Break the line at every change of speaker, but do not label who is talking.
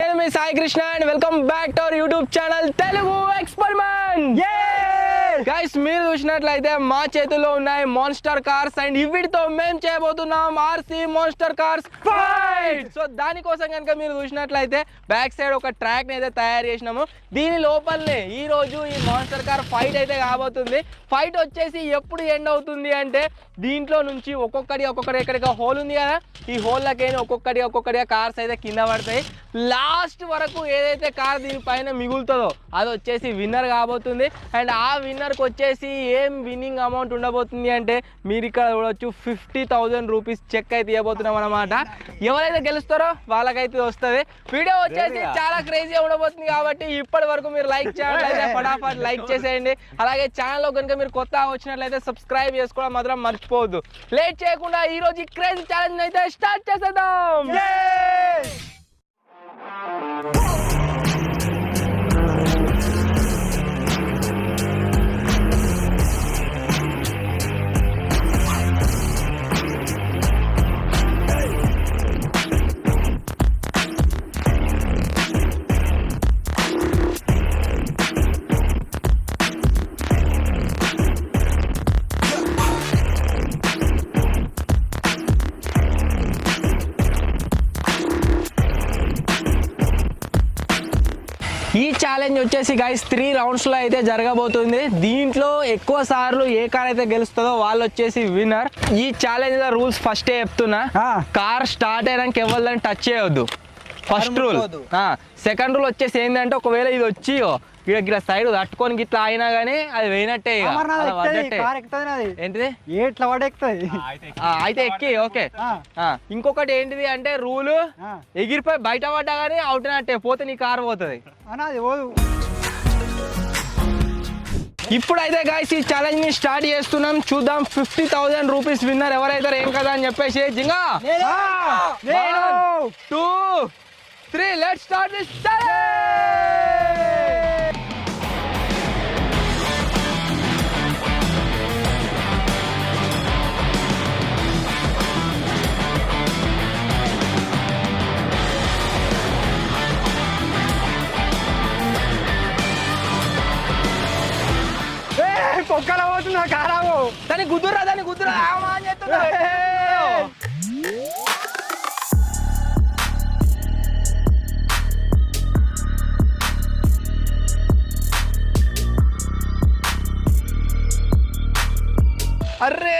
నేను మీ Sai Krishna and welcome back to our YouTube channel Telugu experiment. Guys మీరు చూసినట్లయితే మా చేతుల్లో ఉన్నాయి మాన్స్టర్ కార్స్ అండ్ వీటితో మేము చేయబోతున్నాం RC monster cars fight. So దానికోసం కనుక మీరు చూసినట్లయితే బ్యాక్ సైడ్ ఒక ట్రాక్ అయితే తయారు చేసినాము. దీని లోపలనే ఈ రోజు ఈ మాన్స్టర్ కార్ ఫైట్ అయితే కాబోతుంది. ఫైట్ వచ్చేసి ఎప్పుడు ఎండ్ అవుతుంది అంటే దీంట్లో నుంచి ఒక్కొక్కటి ఎక్కడికి హోల్ ఉంది కదా, ఈ హోల్లకైనా ఒక్కొక్కటిగా కార్స్ అయితే కింద పడతాయి. లాస్ట్ వరకు ఏదైతే కార్ దీనిపైన మిగులుతుందో అది వచ్చేసి విన్నర్ కాబోతుంది. అండ్ ఆ విన్నర్కి వచ్చేసి ఏం విన్నింగ్ అమౌంట్ ఉండబోతుంది అంటే మీరు ఇక్కడ చూడవచ్చు 50,000 రూపీస్ చెక్ అయితే ఇవ్వబోతున్నాం అనమాట. ఎవరైతే గెలుస్తారో వాళ్ళకైతే వస్తుంది. వీడియో వచ్చేసి చాలా క్రేజీగా ఉండబోతుంది కాబట్టి ఇప్పటి వరకు మీరు లైక్ చేయాలైతే ఫటాఫట్ లైక్ చేసేయండి. అలాగే ఛానల్లో కనుక మీరు కొత్తగా వచ్చినట్లయితే సబ్స్క్రైబ్ చేసుకోవడం మాత్రం మర్చిపోవద్దు. లేట్ చేయకుండా ఈ రోజు ఈ క్రేజీ ఛాలెంజ్ అయితే స్టార్ట్ చేసేద్దాం. ఈ ఛాలెంజ్ వచ్చేసి గైస్ 3 రౌండ్స్లో అయితే జరగబోతుంది. దీంట్లో ఎక్కువ సార్లు ఏ కార్ అయితే గెలుస్తుందో వాళ్ళు వచ్చేసి విన్నర్. ఈ ఛాలెంజ్ రూల్స్ ఫస్టే చెప్తున్నా, కార్ స్టార్ట్ అయినాక ఎవరిని టచ్ చేయొద్దు. First rule. సెకండ్ రూల్ వచ్చేసి ఏంటంటే ఒకవేళ ఇది వచ్చి ఇక్కడ సైడ్ తట్టుకొని ఇట్లా అయినా గానీ అది వేయినట్టే. ఏంటిది అయితే ఎక్కి ఓకే. ఇంకొకటి ఏంటిది అంటే రూల్ ఎగిరిపోయి బయట పడ్డా గానీ అవుట్ అయినట్టే, పోతే నీ కారు పోతుంది. ఇప్పుడైతే గాయస్ ఈ ఛాలెంజ్ ని స్టార్ట్ చేస్తున్నాం. చూద్దాం 50,000 రూపీస్ విన్నర్ ఎవరైతే ఏం కదా అని చెప్పేసి. జింగా 1 2 3 లెట్స్ స్టార్ట్ దిస్ ఛాలెంజ్.
పొక్కల పోతున్నా కారావు.
దాని గుద్దురా అని చెప్తున్నా. అర్రే